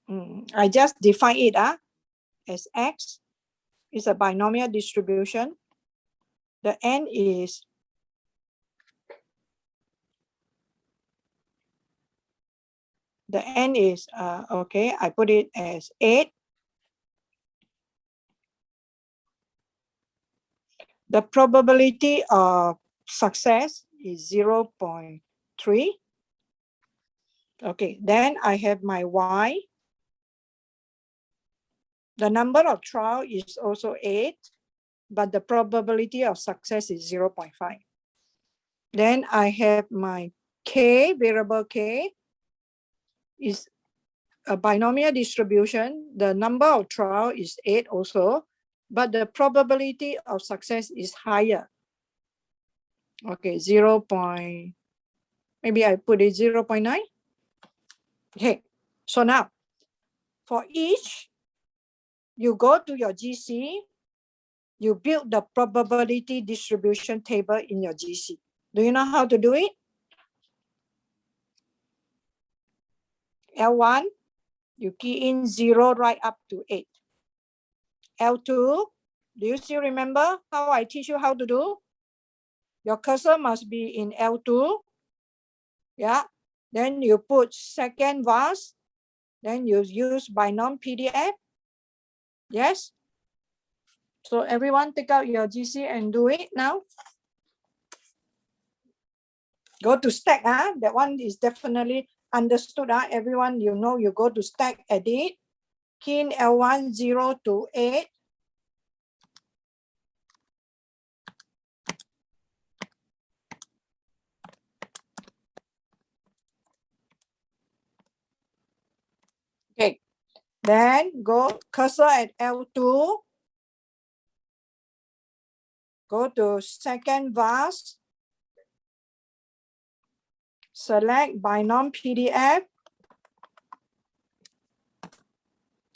I just define it as X is a binomial distribution. The N is okay, I put it as 8. The probability of success is 0.3. Okay, then I have my Y. The number of trial is also 8, but the probability of success is 0.5. Then I have my K, variable K, is a binomial distribution. The number of trial is 8 also, but the probability of success is higher. Okay, 0. Maybe I put it 0.9. Okay, so now for each, you go to your GC, you build the probability distribution table in your GC. Do you know how to do it? L1, you key in 0 right up to 8. L2, do you still remember how I teach you how to do? Your cursor must be in L2. Yeah. Then you put second vars. Then you use binom PDF. Yes. So everyone take out your GC and do it now. Go to stack. That one is definitely understood. Everyone, you know, you go to stack, edit, key in L1, 0 to 8. Okay. Then go cursor at L2. Go to second vars. Select binom PDF.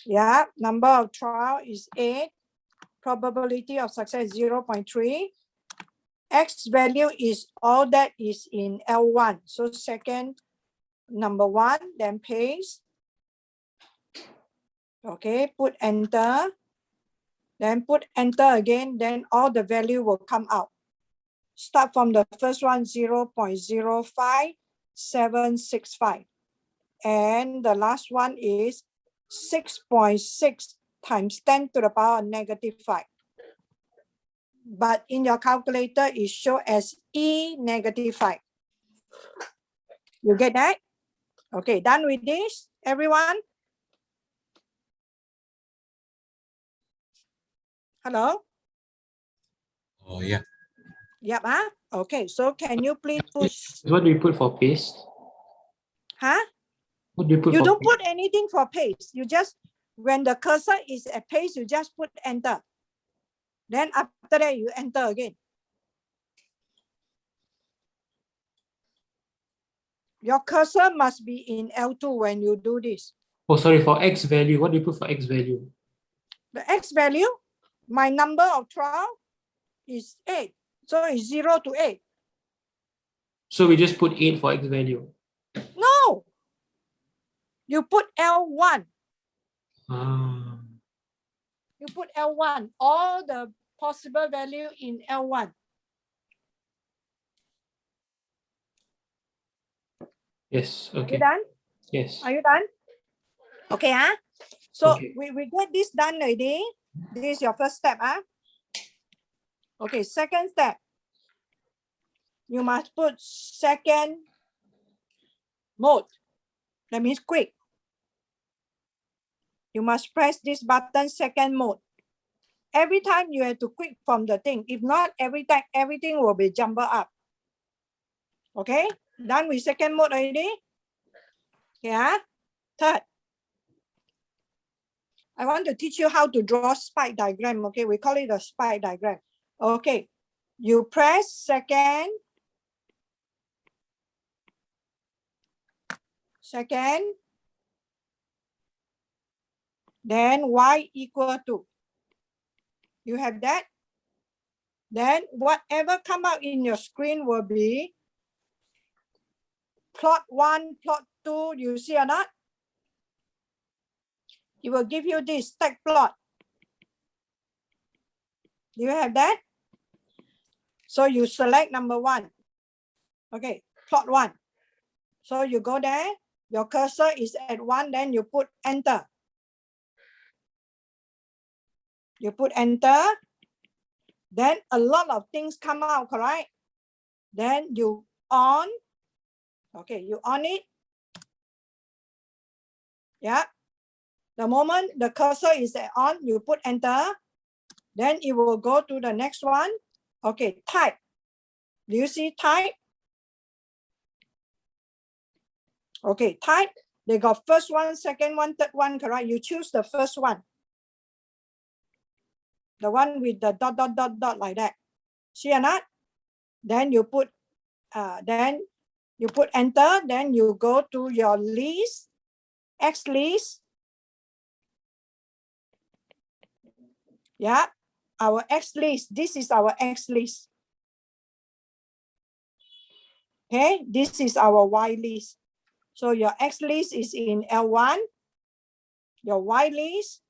Yeah, number of trial is 8. Probability of success 0.3. X value is all that is in L1. So second, number 1, then paste. Okay, put enter. Then put enter again, then all the value will come out. Start from the first one, 0.05765. And the last one is 6.6 times 10 to the power of -5. But in your calculator, it shows as E -5. You get that? Okay, done with this, everyone? Hello? Oh, yeah. Yep, okay, so can you please push? What do you put for paste? Huh? What do you put You for don't paste? put anything for paste. You just, when the cursor is at paste, you just put enter. Then after that, you enter again. Your cursor must be in L2 when you do this. Oh, sorry, for X value. What do you put for X value? The X value, my number of trial is 8. So it's 0 to 8. So we just put 8 for X value. No. You put L1. Ah. You put L1. All the possible value in L1. Yes. Are you Okay. done? Yes. Are you done? Okay, So Okay. we get this done already. This is your first step, Okay, second step. You must put second mode. That means quick. You must press this button, second mode. Every time you have to quick from the thing. If not, every time everything will be jumbled up. Okay, done with second mode already? Yeah. Third, I want to teach you how to draw spike diagram. Okay, we call it a spike diagram. Okay, you press second, then y equal to. You have that? Then whatever come out in your screen will be plot 1, plot 2. You see or not? It will give you this stack plot. Do you have that? So you select number 1. Okay, plot 1. So you go there, your cursor is at 1, then you put enter. You put enter, then a lot of things come out, correct? Then you on, okay, you on it. Yeah. The moment the cursor is on, you put enter, then it will go to the next one. Okay, type. Do you see type? Okay, type. They got first one, second one, third one, correct? You choose the first one. The one with the dot, dot, dot, dot like that. See or not? Then you put enter, then you go to your list, X list. Yeah, our X list. This is our X list. Okay, this is our Y list. So your X list is in L1. Your Y list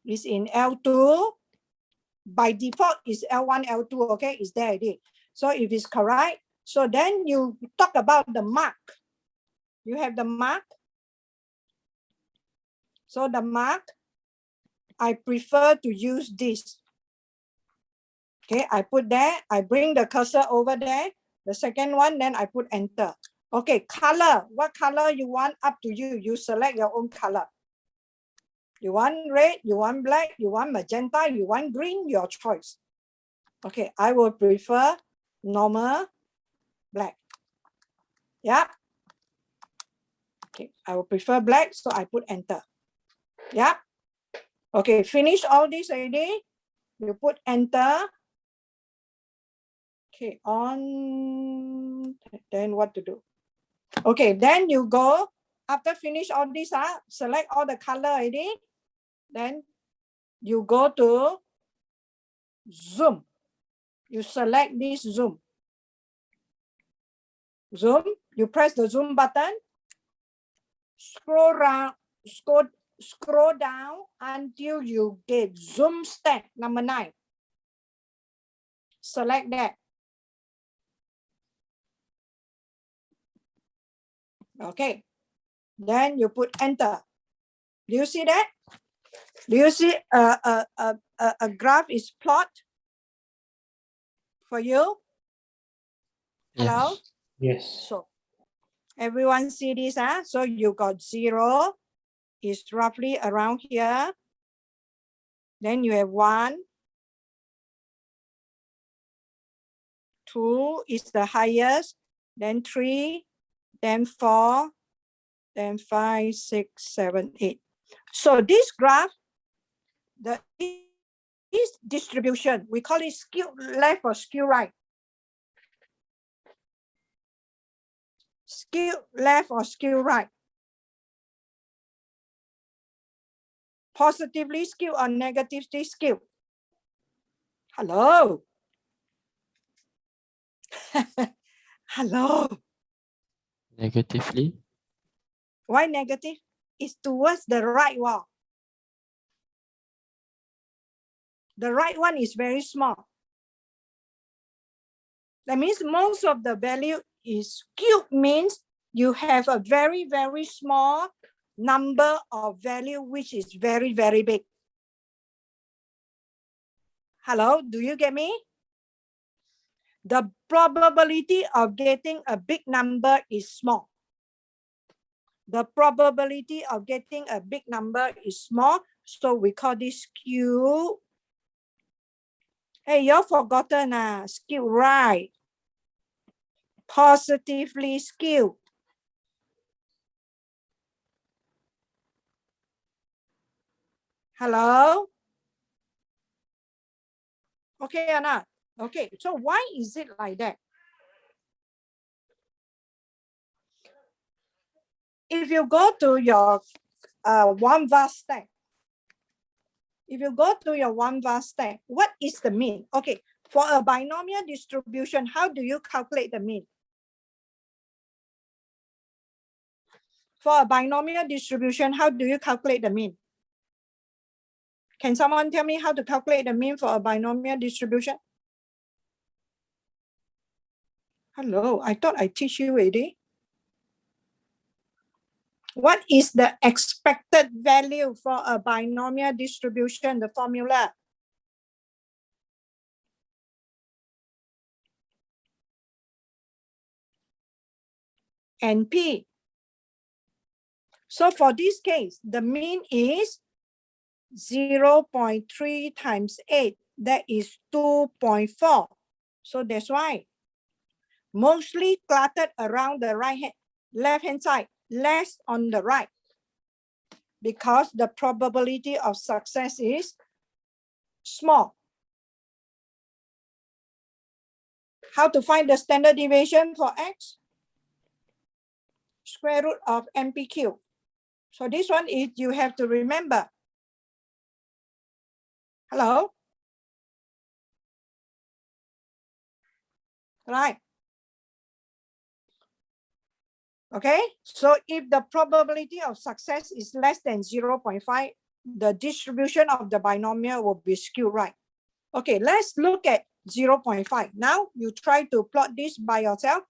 is in L2. By default is L1, L2, okay, is there already. So if it's correct, so then you talk about the mark. You have the mark. So the mark, I prefer to use this. Okay, I put there, I bring the cursor over there, the second one, then I put enter. Okay, color, what color you want, up to you. You select your own color. You want red, you want black, you want magenta, you want green, your choice. Okay, I will prefer normal black. Yeah. Okay, I will prefer black, so I put enter. Yeah. Okay, finish all this already. You put enter. Okay, on, then what to do? Okay, then you go, after finish all this, select all the color already. Then you go to zoom. You select this zoom. Zoom, you press the zoom button. Scroll down until you get zoom stack number 9. Select that. Okay. Then you put enter. Do you see that? Do you see a graph is plot for you? Hello? Yes. So everyone see this, huh? So you got 0 is roughly around here. Then you have 1, 2 is the highest, then 3, then 4, then 5, 6, 7, 8. So this graph, this distribution, we call it skew left or skew right. Skew left or skew right. Positively skew or negatively skew. Hello. Hello. Negatively? Why negative? It's towards the right wall. The right one is very small. That means most of the value is skewed, means you have a very, very small number of value which is very, very big. Hello, do you get me? The probability of getting a big number is small. The probability of getting a big number is small, so we call this skew. Hey, you've forgotten skew right. Positively skewed. Hello? Okay or not? Okay, so why is it like that? If you go to your one vast stack, if you go to your one vast stack, what is the mean? Okay, for a binomial distribution, how do you calculate the mean? For a binomial distribution, how do you calculate the mean? Can someone tell me how to calculate the mean for a binomial distribution? Hello, I thought I teach you already. What is the expected value for a binomial distribution, the formula? NP. So for this case, the mean is 0.3 times 8. That is 2.4. So that's why mostly cluttered around the left-hand side, less on the right, because the probability of success is small. How to find the standard deviation for X? Square root of NPQ. So this one is you have to remember. Hello? Right. Okay, so if the probability of success is less than 0.5, the distribution of the binomial will be skewed right. Okay, let's look at 0.5. Now you try to plot this by yourself,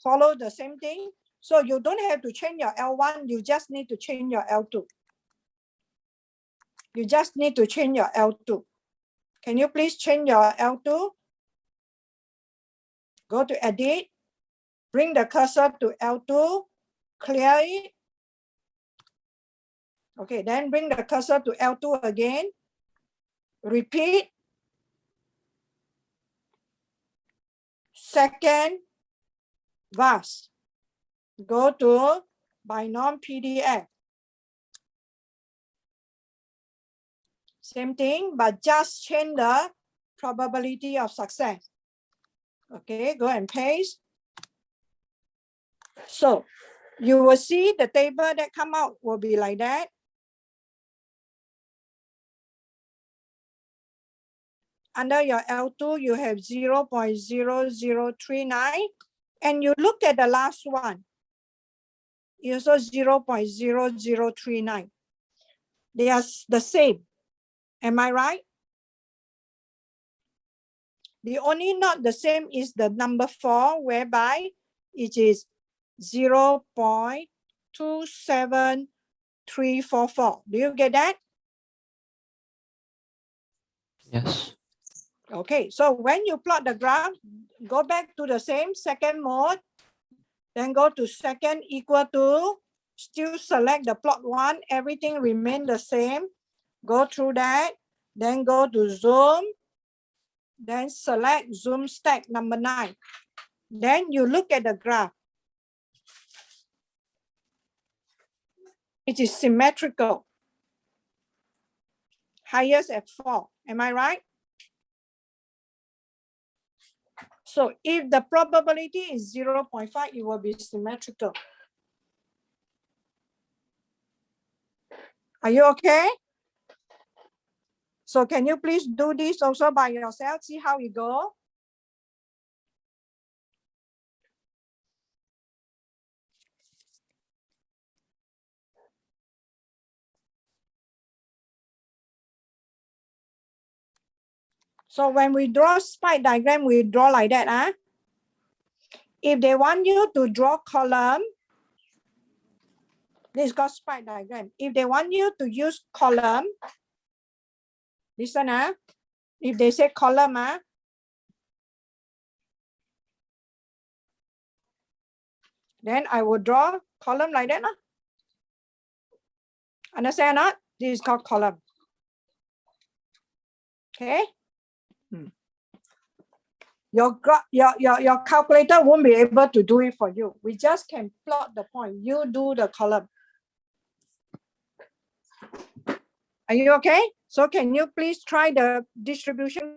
follow the same thing. So you don't have to change your L1, you just need to change your L2. You just need to change your L2. Can you please change your L2? Go to edit, bring the cursor to L2, clear it. Okay, then bring the cursor to L2 again. Repeat. Second VAS. Go to binom PDF. Same thing, but just change the probability of success. Okay, go and paste. So you will see the table that come out will be like that. Under your L2, you have 0.0039. And you look at the last one, it's also 0.0039. They are the same. Am I right? The only not the same is the number 4, whereby it is 0.27344. Do you get that? Yes. Okay, so when you plot the graph, go back to the same second mode, then go to second equal to, still select the plot 1, everything remain the same. Go through that, then go to zoom, then select zoom stack number 9. Then you look at the graph. It is symmetrical. Highest at 4. Am I right? So if the probability is 0.5, it will be symmetrical. Are you okay? So can you please do this also by yourself? See how it goes. So when we draw spike diagram, we draw like that. Huh? If they want you to draw column, this is called spike diagram. If they want you to use column, listen, huh? If they say column, huh? Then I will draw column like that. Huh? Understand not? This is called column. Okay. Your calculator won't be able to do it for you. We just can plot the point. You do the column. Are you okay? So can you please try the distribution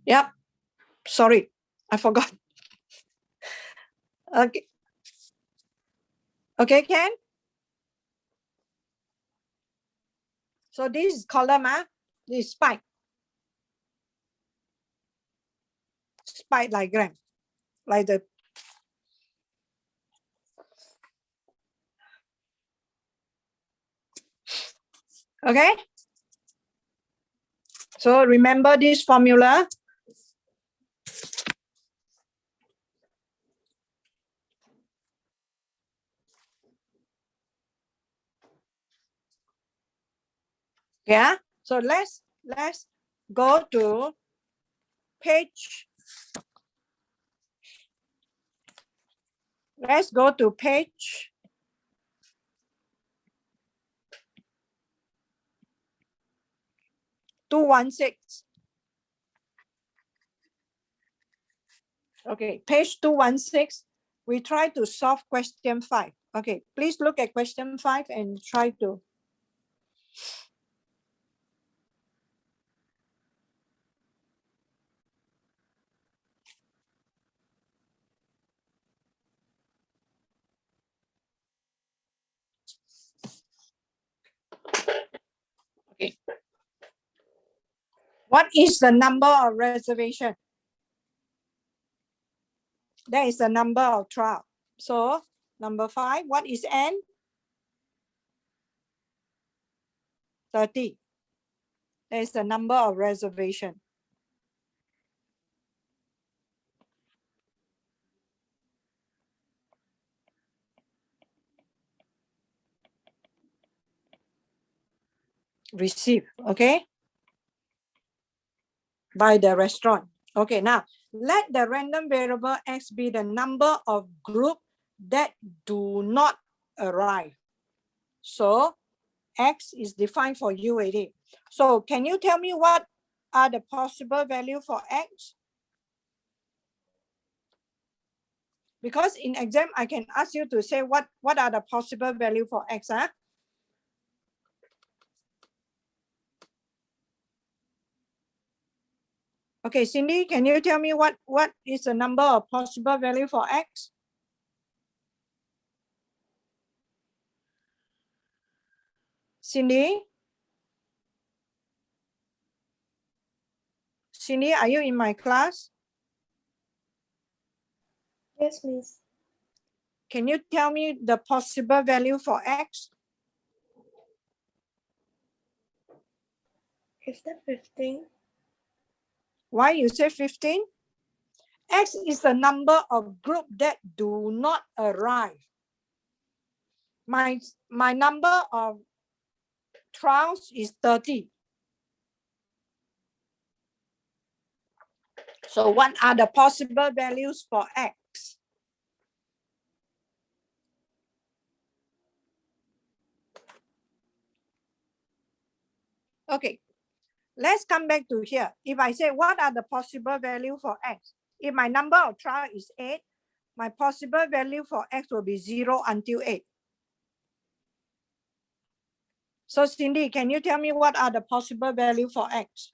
Yep. Sorry, I forgot. Okay. Okay, Ken? So this is column, this spike. Spike diagram. Like the okay. So remember this formula. Yeah. So let's go to page. Let's go to page 216. Okay, page 216. We try to solve question 5. Okay, please look at question 5 and try to. Okay. What is the number of reservation? That is the number of trial. So number 5, what is n? 30. That is the number of reservation. Received, okay? By the restaurant. Okay, now let the random variable x be the number of group that do not arrive. So x is defined for you already. So can you tell me what are the possible value for x? Because in exam, I can ask you to say what are the possible value for x, huh? Okay, Cindy, can you tell me what is the number of possible value for x? Cindy? Cindy, are you in my class? Yes, miss. Can you tell me the possible value for x? Is that 15? Why you say 15? X is the number of group that do not arrive. My number of trials is 30. So what are the possible values for x? Okay, let's come back to here. If I say what are the possible value for x? If my number of trial is 8, my possible value for x will be 0 until 8. So Cindy, can you tell me what are the possible value for x?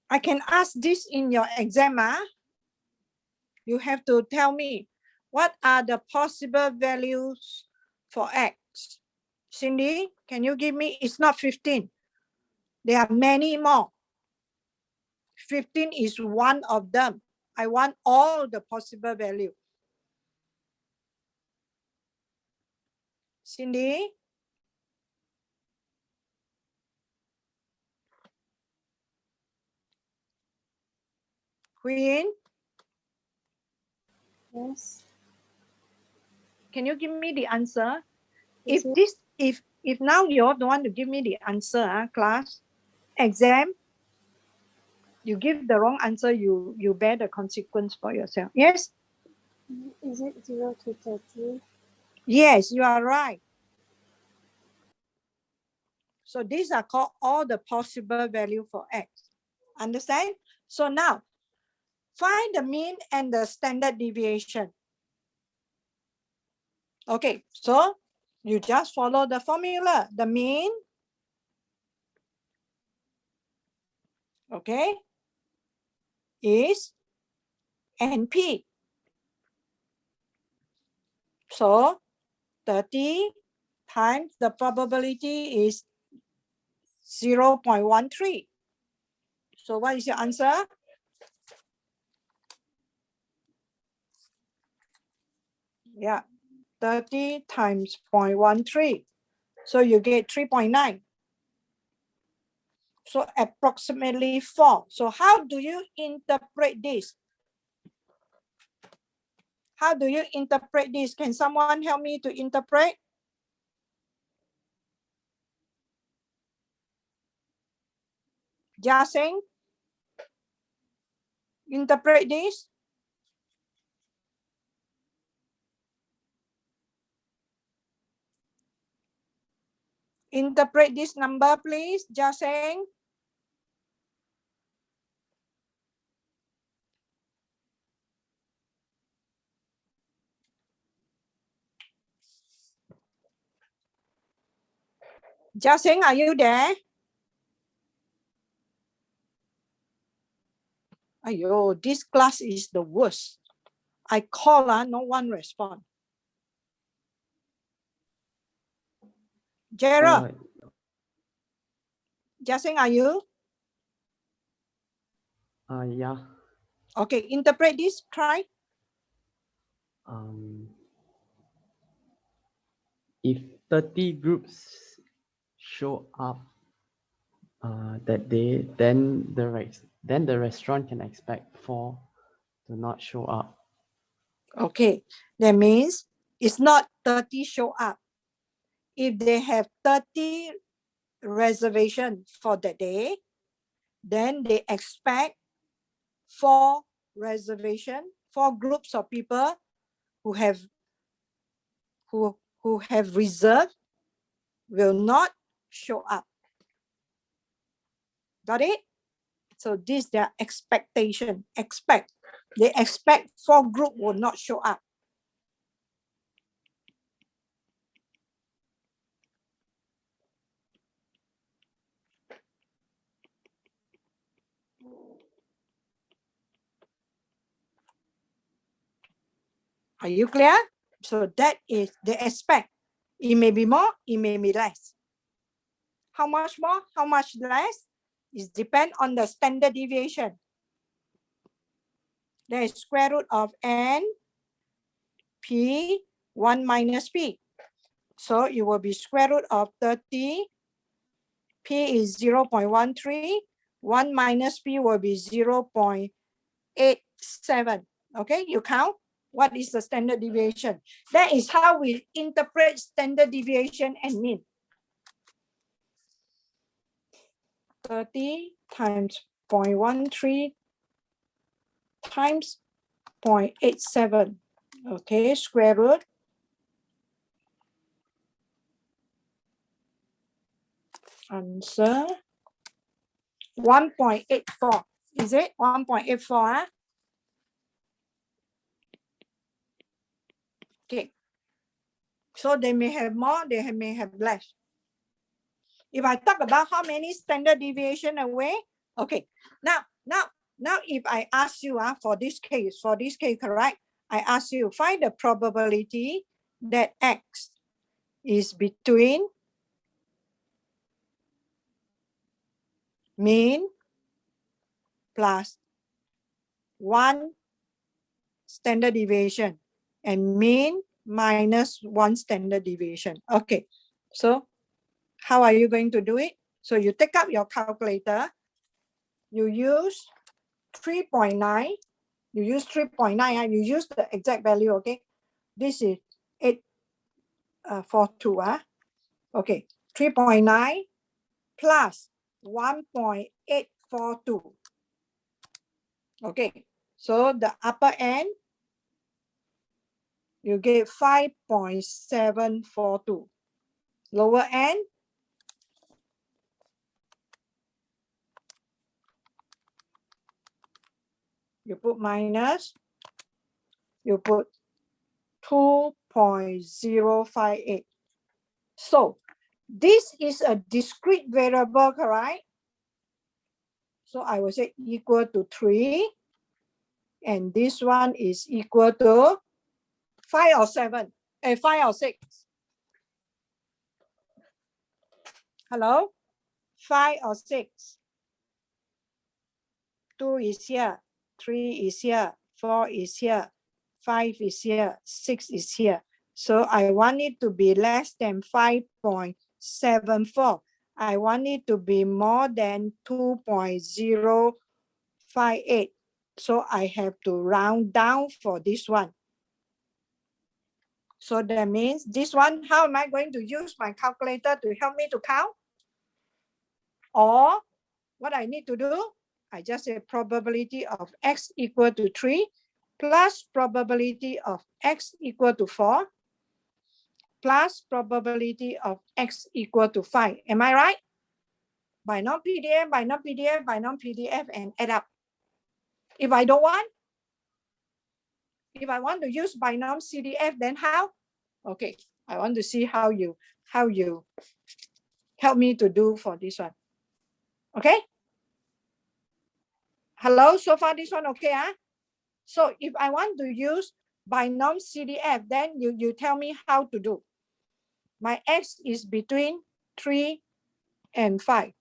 I can ask this in your exam. You have to tell me what are the possible values for x. Cindy, can you give me, it's not 15. There are many more. 15 is one of them. I want all the possible value. Cindy? Queen? Yes. Can you give me the answer? Yes, If now you all don't want to give me the answer, class, exam, you give the wrong answer, you bear the consequence for yourself. Yes? is it 0 to 30? Yes, you are right. So these are called all the possible value for x. Understand? So now, find the mean and the standard deviation. Okay, so You just follow the formula, the mean, okay, is NP. So 30 times the probability is 0.13. So what is your answer? Yeah, 30 times 0.13. So you get 3.9. So approximately 4. So how do you interpret this? How do you interpret this? Can someone help me to interpret? Jiaxing, interpret this. Interpret this number, please, Jiaxing. Jiaxing, are you there? Ayo, this class is the worst. I call, no one respond. Gerald, Jiaxing, are you? Yeah. Okay, interpret this, try. If 30 groups show up that day, then the restaurant can expect 4 to not show up. Okay, that means it's not 30 show up. If they have 30 reservation for the day, then they expect 4 reservation, 4 groups of people who have reserved will not show up. Got it? So this their expectation. They expect 4 group will not show up. Are you clear? So that is they expect. It may be more, it may be less. How much more, how much less? It depends on the standard deviation. There is square root of n p 1 minus p. So it will be square root of 30. P is 0.13. 1 minus p will be 0.87. Okay, you count. What is the standard deviation? That is how we interpret standard deviation and mean. 30 times 0.13 times 0.87. Okay, square root. Answer 1.84. Is it 1.84? Okay. So they may have more, they may have less. If I talk about how many standard deviation away, okay. Now if I ask you for this case, correct? I ask you find the probability that X is between mean plus 1 standard deviation and mean minus 1 standard deviation. Okay, so how are you going to do it? So you take up your calculator, you use 3.9, you use 3.9, you use the exact value, okay? This is 842, okay, 3.9 plus 1.842. Okay, so the upper end, you get 5.742. Lower end, you put minus, you put 2.058. So this is a discrete variable, correct? So I will say equal to 3. And this one is equal to 5 or 7, 5 or 6. Hello? 5 or 6. 2 is here, 3 is here, 4 is here, 5 is here, 6 is here. So I want it to be less than 5.74. I want it to be more than 2.058. So I have to round down for this one. So that means this one, how am I going to use my calculator to help me to count? Or what I need to do, I just say probability of x equal to 3 plus probability of x equal to 4 plus probability of x equal to 5. Am I right? Binom PDF, binom PDF, binom PDF, and add up. If I don't want, if I want to use binom CDF, then how? Okay, I want to see how you help me to do for this one. Okay? Hello, so far this one okay? Huh? So if I want to use binom CDF, then you tell me how to do. My x is between 3 and 5.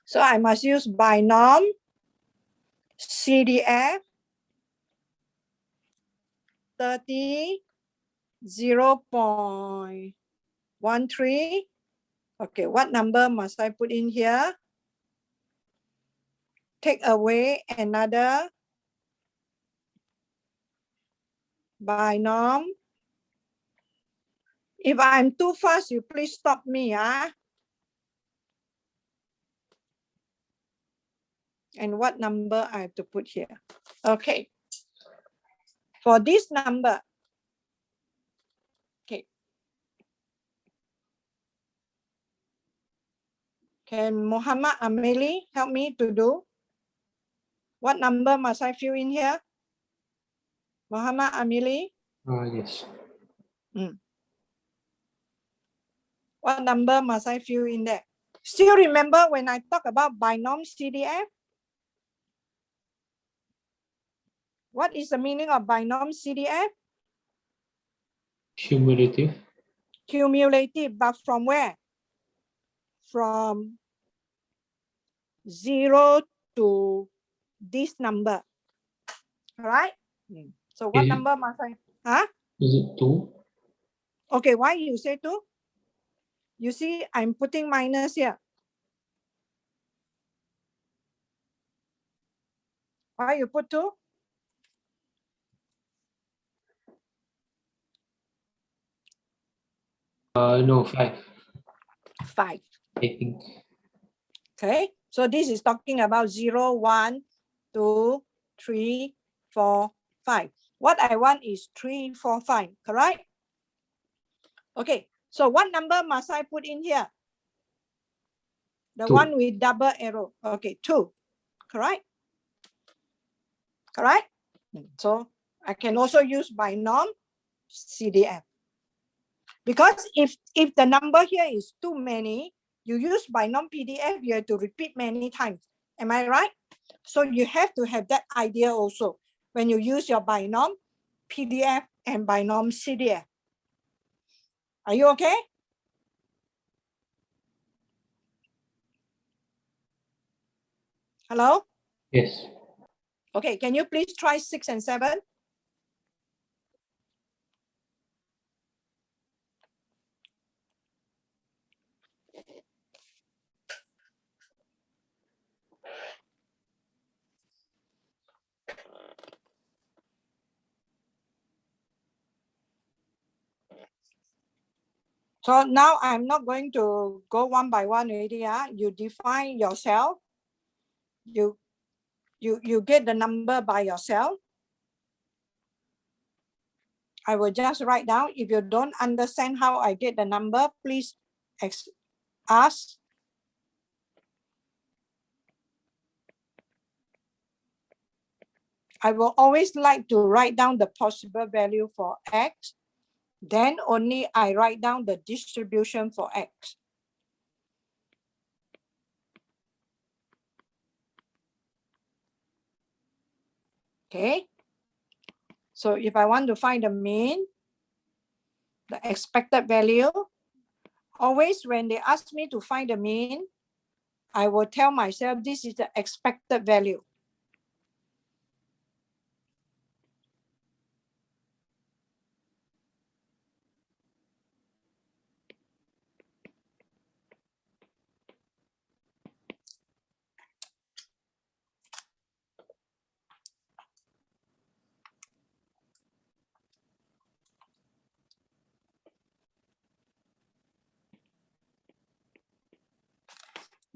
So I must use binom CDF 30 0.13. Okay, what number must I put in here? Take away another binom. If I'm too fast, you please stop me. And what number I have to put here? Okay. For this number, okay. Can Muhammad Ameli help me to do? What number must I fill in here? Muhammad Ameli? Yes. What number must I fill in there? Still remember when I talk about binom CDF? What is the meaning of binom CDF? Cumulative. Cumulative, but from where? From 0 to this number. All right? So what Is it- number must I? Huh? Is it 2? Okay, why you say 2? You see, I'm putting minus here. Why you put 2? No, 5, 5. I think. Okay, so this is talking about 0, 1, 2, 3, 4, 5. What I want is 3, 4, 5, correct? Okay, so what number must I put in here? The 2. one with double arrow. Okay, 2, correct? Correct? So I can also use binom CDF. Because if the number here is too many, you use binom PDF, you have to repeat many times. Am I right? So you have to have that idea also when you use your binom PDF and binom CDF. Are you okay? Hello? Yes. Okay, can you please try 6 and 7? So now I'm not going to go one by one already. You define yourself. You get the number by yourself. I will just write down. If you don't understand how I get the number, please ask. I will always like to write down the possible value for X Then only I write down the distribution for X. Okay. So if I want to find the mean, the expected value, always when they ask me to find the mean, I will tell myself this is the expected value.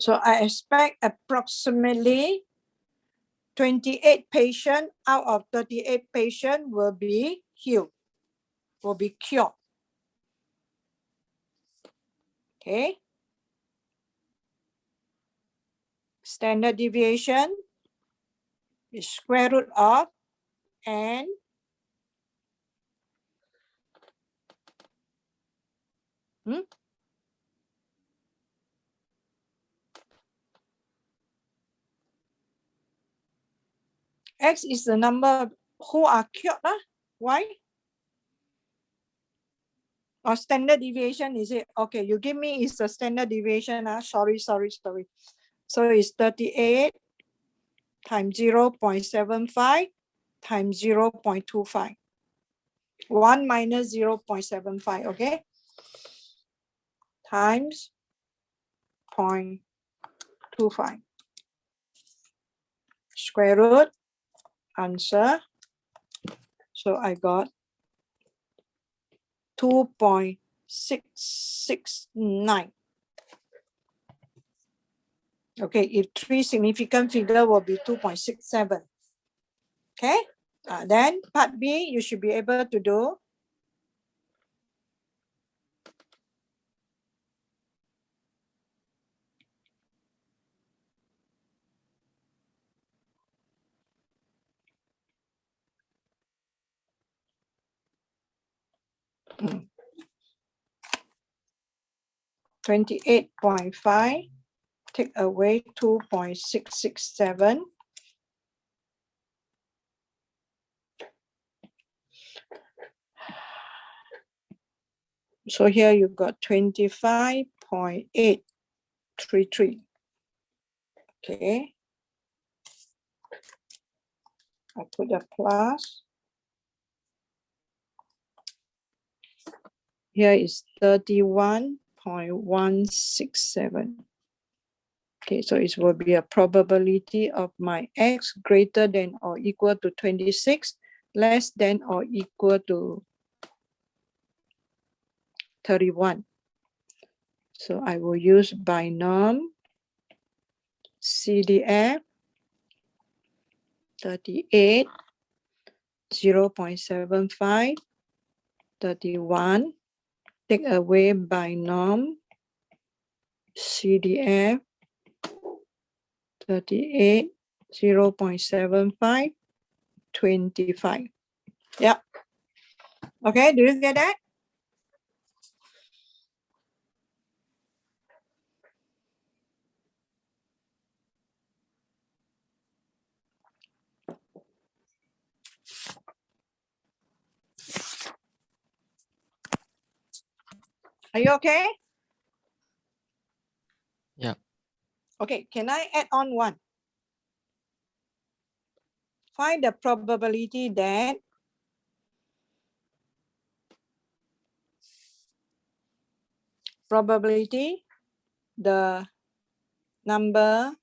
So I expect approximately 28 patients out of 38 patients will be healed, will be cured. Okay. Standard deviation is square root of n X is the number who are cured. Why? Or standard deviation, is it? Okay, you give me is the standard deviation. Sorry. So it's 38 times 0.75 times 0.25. 1 minus 0.75, okay? Times 0.25. Square root, answer. So I got 2.669. Okay, if three significant figure will be 2.67. Okay, then part B, you should be able to do. Hmm. 28.5, take away 2.667. So here you got 25.833. Okay. I put a plus. Here is 31.167. Okay, so it will be a probability of my X greater than or equal to 26, less than or equal to 31. So I will use binom CDF 38, 0.75, 31, take away binom CDF 38, 0.75, 25. Yeah. Okay, do you get that? Are you okay? Yeah. Okay, can I add on one? Find the probability that the number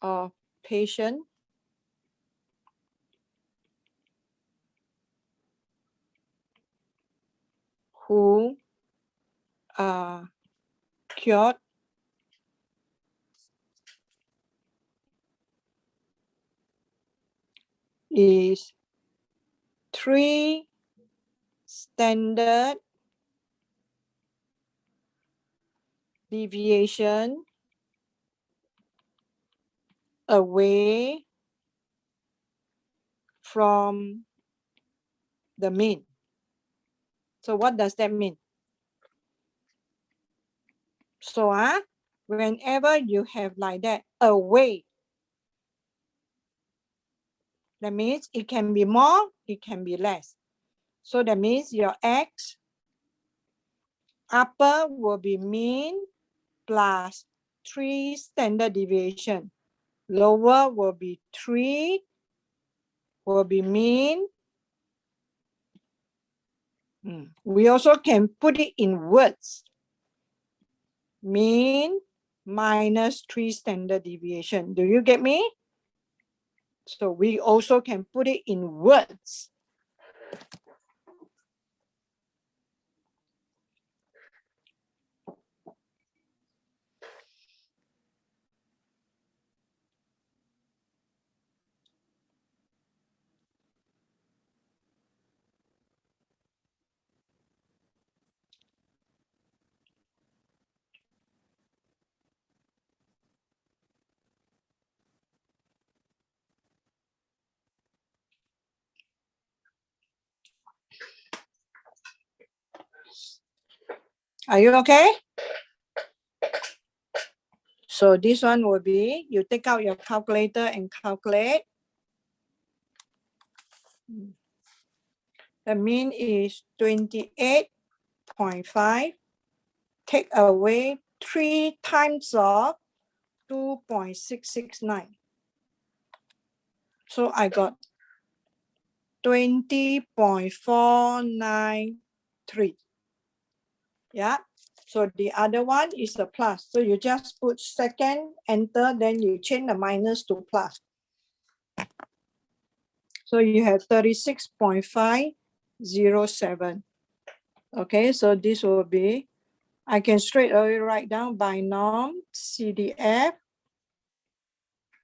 of patients who are cured is 3 standard deviation away from the mean. So what does that mean? So whenever you have like that, away, that means it can be more, it can be less. So that means your x upper will be mean plus 3 standard deviation. Lower will be 3, will be mean. We also can put it in words. Mean minus 3 standard deviation. Do you get me? So we also can put it in words. Are you okay? So this one will be, you take out your calculator and calculate. The mean is 28.5. Take away 3 times of 2.669. So I got 20.493. Yeah. So the other one is a plus. So you just put second, enter, then you change the minus to plus. So you have 36.507. Okay, so this will be, I can straight away write down binom CDF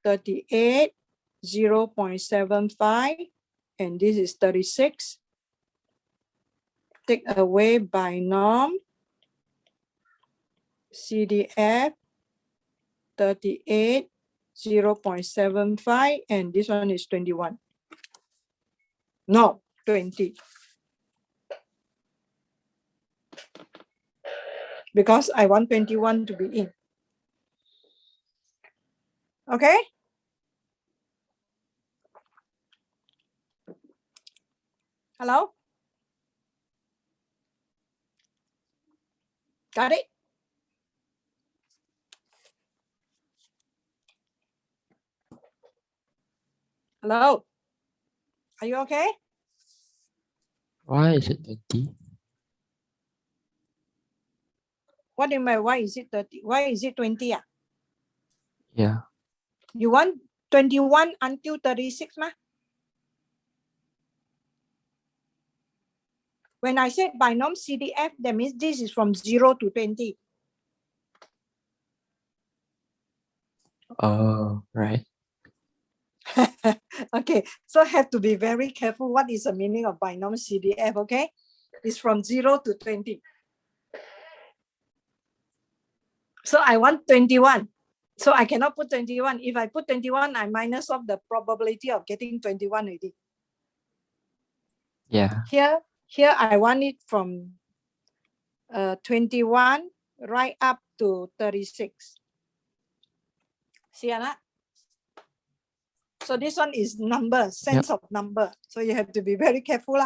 38, 0.75, and this is 36. Take away binom CDF 38, 0.75, and this one is 21. No, 20. Because I want 21 to be in. Okay? Hello? Got it? Hello? Are you okay? Why is it 20? What do you mean? Why is it 30? Why is it 20? Yeah. You want 21 until 36, ma? When I said binom CDF, that means this is from 0 to 20. Oh, right. Okay, so have to be very careful. What is the meaning of binom CDF, okay? It's from 0 to 20. So I want 21. So I cannot put 21. If I put 21, I minus off the probability of getting 21 already. Yeah. Here I want it from 21 right up to 36. See that? So this one is number, sense of number. So you have to be very careful.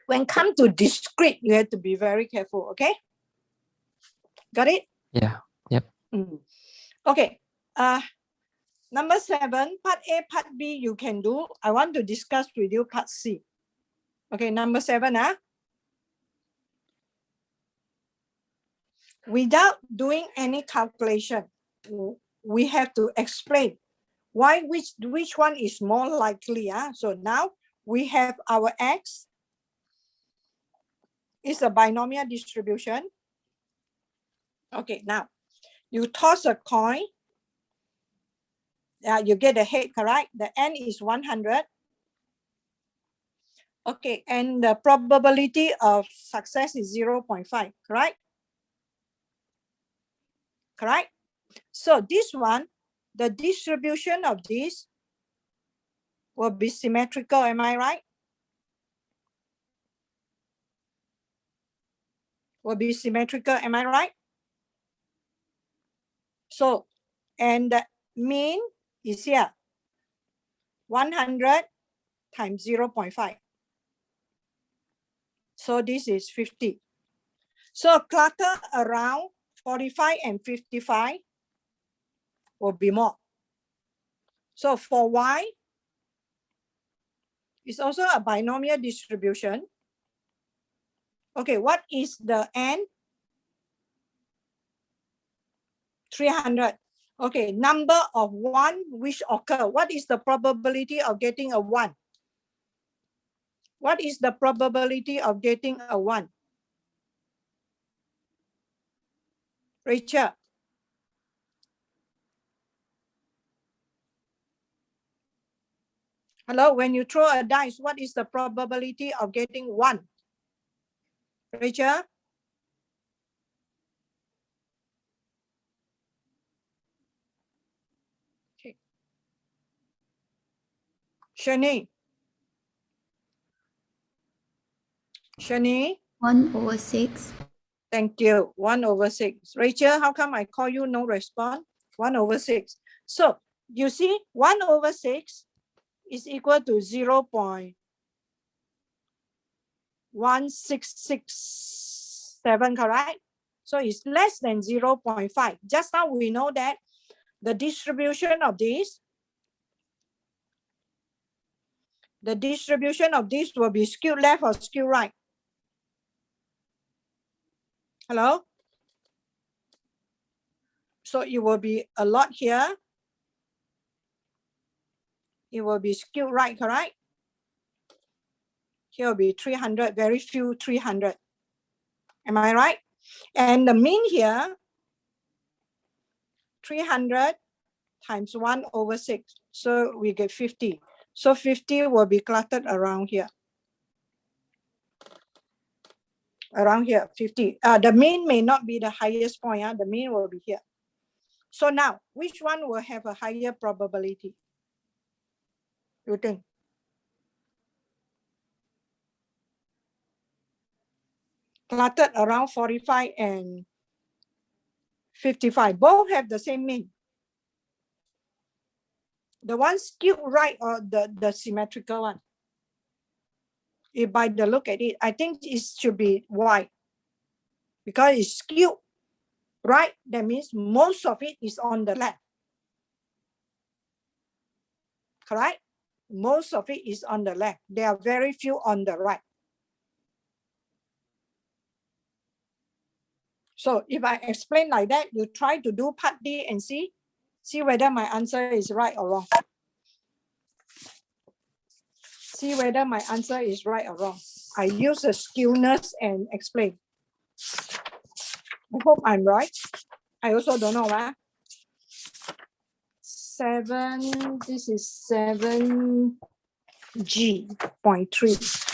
When come to discrete, you have to be very careful, okay? Got it? Yeah. Yep. Okay. Number 7, part A, part B, you can do. I want to discuss with you part C. Okay, number 7. Without doing any calculation, we have to explain why which one is more likely. So now we have our X is a binomial distribution. Okay, now you toss a coin. You get the head, correct? The N is 100. Okay, and the probability of success is 0.5, correct? Correct? So this one, the distribution of this will be symmetrical, am I right? will be symmetrical. Am I right? So, and the mean is here. 100 times 0.5. So this is 50. So clutter around 45 and 55 will be more. So for Y, it's also a binomial distribution. Okay, what is the N? 300. Okay, number of 1 which occur. What is the probability of getting a 1? What is the probability of getting a 1? Rachel. Hello, when you throw a dice, what is the probability of getting 1? Rachel? Okay. Shani? Shani? 1/6. Thank you. 1/6. Rachel, how come I call you no response? 1/6. So you see 1/6 is equal to 0.1667, correct? So it's less than 0.5. Just now we know that the distribution of this will be skewed left or skewed right. Hello? So it will be a lot here. It will be skewed right, correct? Here will be 300, very few 300. Am I right? And the mean here, 300 times 1/6. So we get 50. So 50 will be cluttered around here. Around here, 50. The mean may not be the highest point. The mean will be here. So now, which one will have a higher probability? You think? Cluttered around 45 and 55. Both have the same mean. The one skewed right or the symmetrical one? If by the look at it, I think it should be Y. Because it's skewed right, that means most of it is on the left. Correct? Most of it is on the left. There are very few on the right. So if I explain like that, you try to do part D and see whether my answer is right or wrong. See whether my answer is right or wrong. I use the skewness and explain. I hope I'm right. I also don't know. 7, this is 7G.3.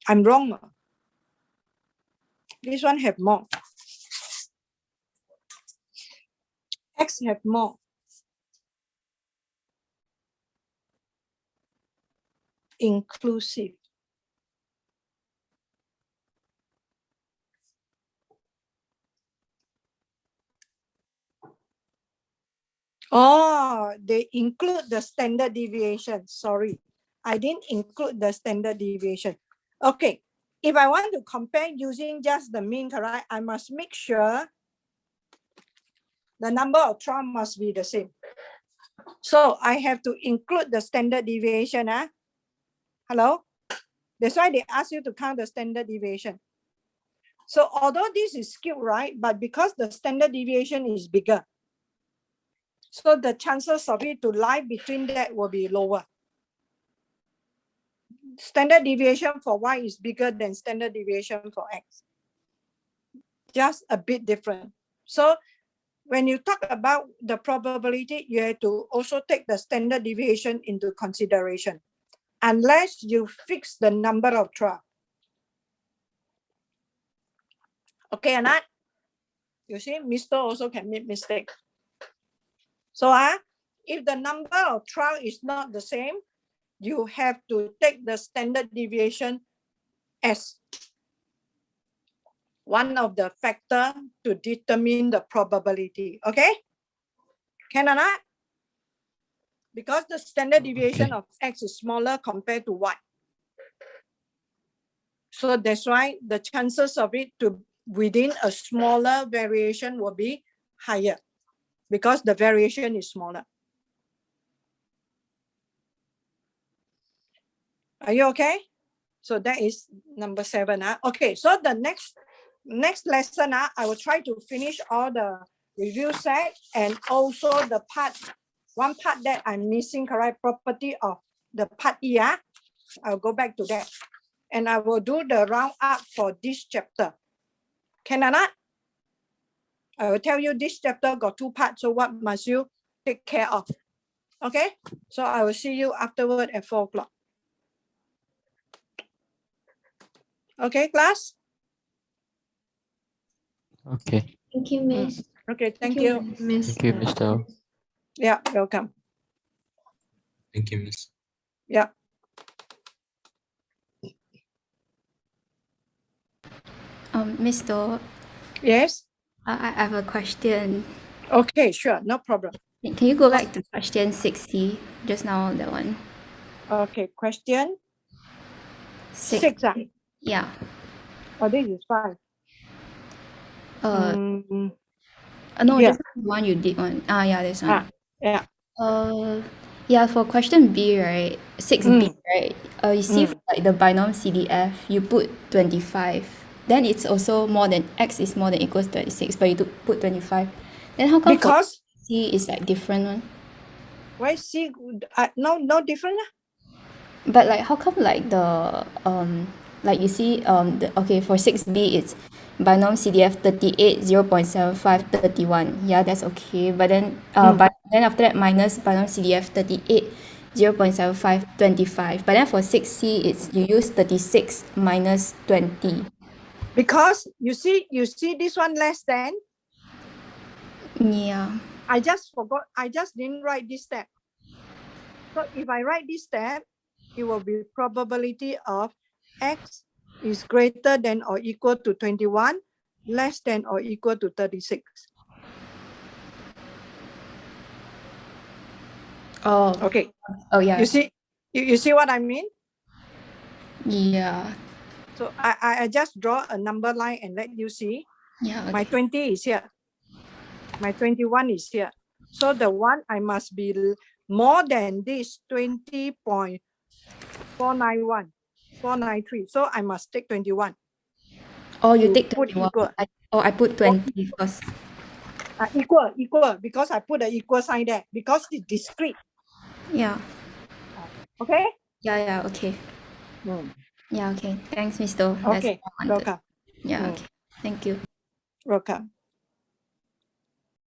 I'm wrong. This one have more. X have more. Inclusive. Oh, they include the standard deviation. Sorry, I didn't include the standard deviation. Okay, if I want to compare using just the mean, correct, I must make sure the number of trial must be the same. So I have to include the standard deviation. Hello? That's why they ask you to count the standard deviation. So although this is skewed right, but because the standard deviation is bigger, so the chances of it to lie between that will be lower. Standard deviation for Y is bigger than standard deviation for X. Just a bit different. So when you talk about the probability, you have to also take the standard deviation into consideration, unless you fix the number of trials. Okay, Anat? You see, Mr. also can make mistake. So if the number of trials is not the same, you have to take the standard deviation as one of the factor to determine the probability. Okay? Can or not? Because the standard deviation Okay. of X is smaller compared to Y. So that's why the chances of it to within a smaller variation will be higher because the variation is smaller. Are you okay? So that is number 7. Okay, so the next lesson, I will try to finish all the review set and also the one part that I'm missing, correct property of the part E. I'll go back to that. And I will do the round up for this chapter. Can I not? I will tell you this chapter got 2 parts, so what must you take care of? Okay, so I will see you afterward at 4 o'clock. Okay, class? Okay. Thank you, Miss. Okay, thank you. Miss. Thank you, Mr. Yeah, welcome. Thank you, Miss. Yeah. Mr. Yes? I have a question. Okay, sure, no problem. Can you go back to question 60? Just now, that one. Okay, question Six. 6. Yeah. Oh, this is 5. No, yeah. just the one you did one. Yeah, this one. Yeah. Yeah, for question B, right? 6B, right? You see for like the binom CDF, you put 25. Then it's also more than X is more than equals 26, but you put 25. Then how come for Because C is like different one? why C no different? But like how come like the like you see okay for 6B it's binom CDF 38 0.75 31. Yeah, that's okay. But then but then after that minus binom CDF 38 0.75 25. But then for 6C it's you use 36 minus 20. Because you see this one less than. Yeah. I just forgot. I just didn't write this step. So if I write this step, it will be probability of X is greater than or equal to 21, less than or equal to 36. Oh. Okay. Oh yeah. You see what I mean? Yeah. So I just draw a number line and let you see. Yeah. Okay. My 20 is here. My 21 is here. So the one I must be more than this 20.491, 493. So I must take 21. Oh, you You take put 21. equal. I put 20 first. Equal, because I put the equal sign there, because it's discrete. Yeah. Okay? Yeah, okay. Yeah, okay. Thanks, Mr. That's Okay, what I wanted. welcome. Yeah, okay. Thank you. Welcome.